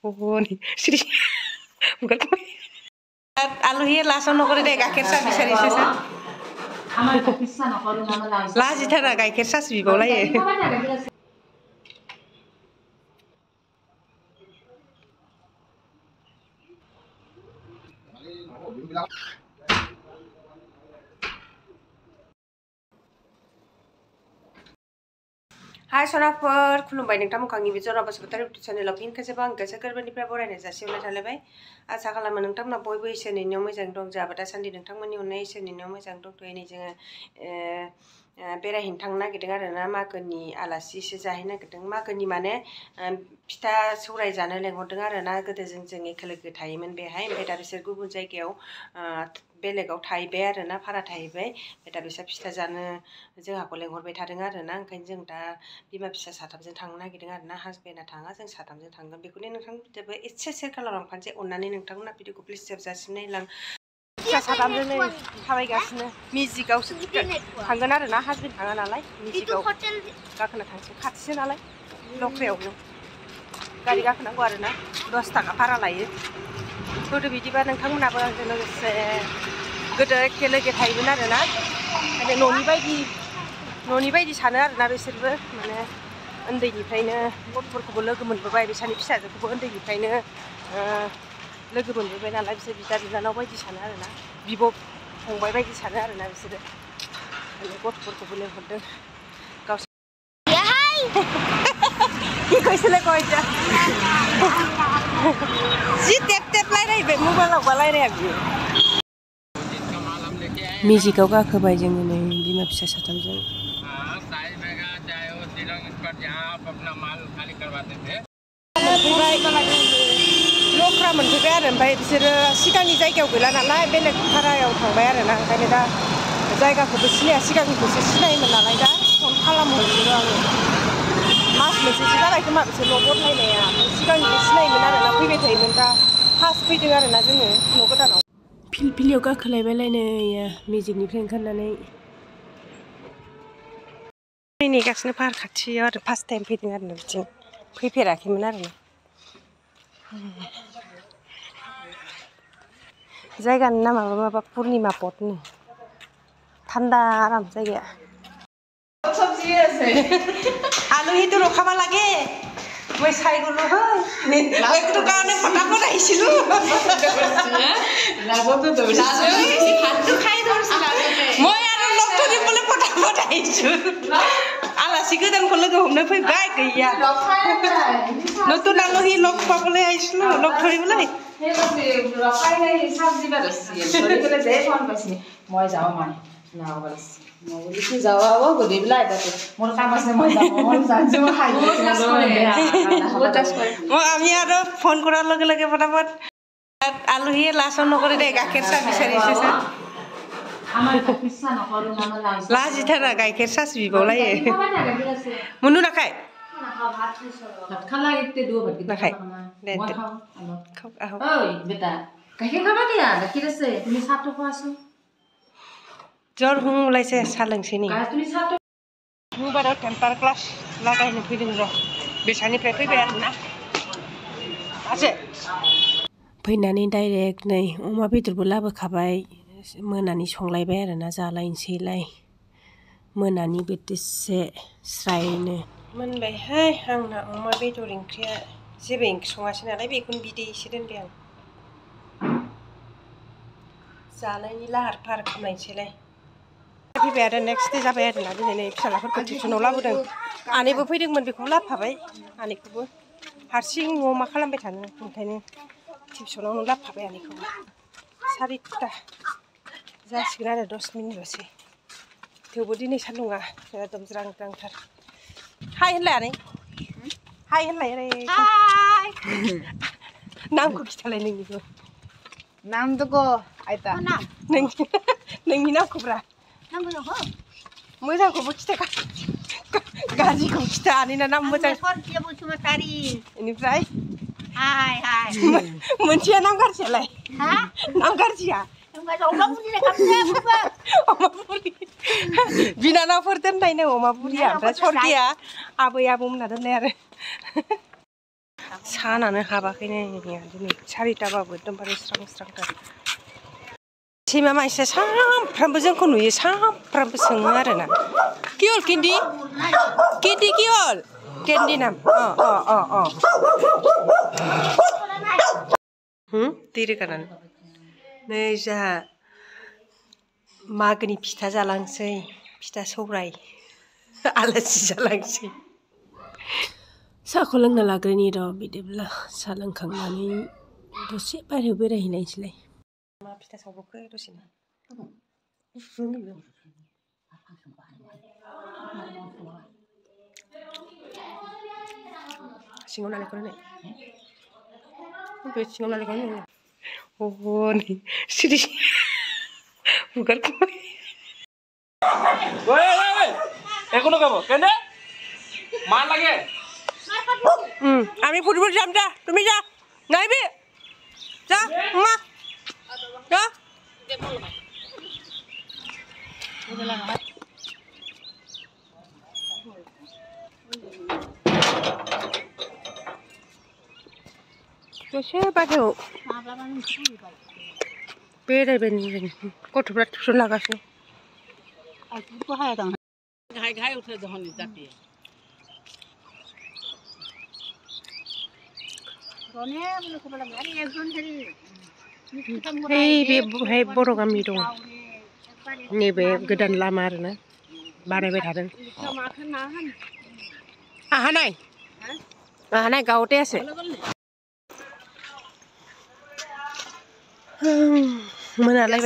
Ôi, xí bukan kau. Aluhi langsung nongkrong deh gaker sa bisa disesa. Amal bisa nongkrong nama lain. Lah jita na gaker sa sih bola ya. Hai sonaफोर खुलुमबाय नोंथां मोखांनि बिजोराव Basumatary YouTube चेनेलाव fin खेबसेबाव आं गोसो गोरबोनिफ्राय बरायनाय जासिहरनाय थालायबाय आसा खालामो नोंथांमोना बयबो इसोरनि अननायाव मोजां दं जोंहाबो दासान्दि नोंथांमोननि अननाय इसोरनि अननायाव मोजां दंथ'यो नै जोङो बेरायहैनो थांनो नागिरदों आरोना मागोनि आलासिसो जाहैनो नागिरदों मागोनि माने फिथा सौराय जानो लेंहरदों आरोना गोदो जों एखे लोगो थायोमोन बेहाय ओमफ्राय दा बिसोर गुबुन जायगायाव बेलेगाव थाहैबाय आरोना भारा थाहैबाय ओमफ्राय दा बिसोर फिथा जानो जोंहाखौ लेंहरबाय थादों आरोना ओंखायनो जों दा बिमा फिसा साथामजों थांनो नागिरदों आरोना हासबेन्डआ थाङा जों साथामजों थांगोन बेखौनो नोंथांमोनजोंबो एसे सेयार खालामलांफानोसै अननानै नोंथांमोना भिडिअखौ प्लिज जोबजासिम नायलां फिसा साथामजों नै थाबायगासिनो मिजिकआवसो थांगोन आरोना हासबेन्ड थाङा नालाय मिजिकआव गाखोना थांसै खाथिसो नालाय लख्रायावनो गारि गाखोनांगौ आरोना 10 थाखा भारा लायो गोदो बिदिबा नोंथांमोनाबो आंजों लोगोसे गोदो एखे लोगो थायोमोन आरोना माने न'नि बायदि सानो आरोना बिसोरबो माने उन्दैनिफ्रायनो गथ'फोरखौबो लोगो मोनबोबाय बिसोरनि फिसाजोखौबो उन्दैनिफ्रायनो लोगो मोनबोबाय नालाय बिसोर बिदा बिनानाव बायदि सानो आरोना बिब' फंबाय बायदि सानो आरोना बिसोरो गथ'फोरखौबो लेंहरदों गावसोर কৈছিলে কয়টা जि टेप टेप रायलायबाय मबाइलावबा रायलाया बियो मिजिकआव गाखोबाय जोङो नै बिमा फिसा साथामजों लख्रा मोनफैबाय आरो ओमफ्राय बिसोरो सिगांनि जायगायाव गैला नालाय बेलेग भारायाव थांबाय आरोना ओंखायनो दा जायगाखौबो सिनाया सिगांनिखौसो सिनायोमोन नालाय दा फन खालामहरदों आङो मास मोनसेसो जाबाय खोमा बिसोर न' बदलायनाया सिगांनिखौ सिनायोमोन आरोना फैबाय थायोमोन दा फार्स्ट फैदों आरोना जोङो न' गोदानाव फिलफिलियाव गाखोलायबायलायनो मेजिकनिफ्राय ओंखारनानै नेगासिनो पाहार खाथियाव आरो फार्स्ट टाइम फैदों आरोना बिथिं फैफेराखैमोन आरोना जायगानि नामा माबा पुर्णिमा पटनो ঠান্ডা आराम जायगाया আলহী তো ৰখাব লাগে মই চাই গলো হয় একটু কাৰণে ফটাফট আহিছিলো লাগতো দৌৰিছে ভাতটো খাই দৌৰিছিল মই আৰু লগ ধৰি বলে ফটাফট আহিছো আলাসি গোদানखौ लोगो हमनो फैबाय गैया নতুন আলহী লগ পাবলৈ আহিছিলো লগ ধৰিবলৈ ৰখাই নাই সবজি বাৰছি ধৰি পেলাই দে ফোন পাইছি মই যাওঁ মই নাও বাৰছি মগলিটো যাওয়া ও গদিবলা এটাতে মোর কাম আছে মই যাম মই জানছো খাই আমি আৰু ফোন কৰাৰ লগে লগে ফটাফট আলহীয়ে লাছন নকৰে দে গাখীৰ চাহ বিচাৰিছে স্যাৰ আমাৰ পিছা নকৰো নামা লাজ লাজিতা না গাখীৰ চাহ বিবলাই মুনু নাখায় ভাত খালা ইতে দুও ভাত নাখায় মই খাও খাও আহো ওই বেটা গাখীৰ খাবা দিয়া গাখীৰ আছে তুমি চাহটো খোৱাছো জ্বৰ হুং ওলাইছে চাহ লোंसै নি তুমি চাহটো मुबाराव टेम्पार क्लास लागायनो फैदों र' बेसानिफ्राय फैबाय आरोना आसे फैनानै डाइरेक्ट नै अमा बेदरबो लाबोखाबाय मोनानि संलायबाय आरोना जालायनोसैलाय मोनानि बोथिसे स्रायनो मोनबायहाय आंना अमा बेदर ओंख्रिया जेबो ओंख्रि सङासै नालाय बेखौनो बिदै एसे दोनबाय आं जानायनि लाहार फाहार खालामनायसैलाय फैबाय आरो नेक्स्ट दे जाबाय आरोना दिनै नै फिसालाफोरखौ टिउसनाव लाबोदों आनैबो फैदोंमोन बेखौबो लाबोफाबाय आनैखौबो हारसिं न'आव मा खालामबाय थानो ओंखायनो टिउसनावनो लाबोफाबाय आनैखौबो 4टा जासिगोन आरो 10 मिनिटल'सै थेवबो दिनै सान्दुङा एकदम ज्रां ज्रांथार हाय होनलाय आनै हाय होनलाय ओरै नामखौ खिथालाय नोंनिखौ नाम दको आइता नोंनि नामखौब्रा मोजांखौबो खिथा गाज्रिखौ खिथा आनैना नाम मोजां बेनिफ्राय हाय हाय मोनसेया नाम गाज्रियालाय नाम गाज्रिया अमा बुरि बिनानावफोर दोननायनो अमा बुरिया ओमफ्राय सरगिया आबै आबौमोना दोननाय आरो सानानो हाबाखैनो दिनै 4टाबाबो एकदमबारे स्रां स्रांथार सैमा मानसिया सानफ्रामबो जोंखौ नुयो सानफ्रामबो सोङो आरोना किहल केन्दि किहल केन्दि नाम दै रोगानानै नै जोंहा मागोनि फिथा जालांसै फिथा सौराय आलासि जालांसै साहाखौ लोंना लाग्रोनि र' बिदिब्ला साहा लोंखांनानै दसे बाहेरायाव बेरायहैनायसैलाय मा फिथा सावब्रबखो दसेनो सिङाव नालेंखर होनाय बे सिङाव नालेंखर होनाय नै सिरि हुगारखोबाय এখনো খাবো কেন মার লাগে আমি ফুটবল যাম যা তুমি যা নাইবি যা মা যা दसे बाहेरायाव बेरायबाय गथ'फ्रा टिउसन लागासिनो बे बर' गामि दं नैबे गोदान लामा आरोना बानायबाय थादों आहा नाय गावते আছে मोनालायबाय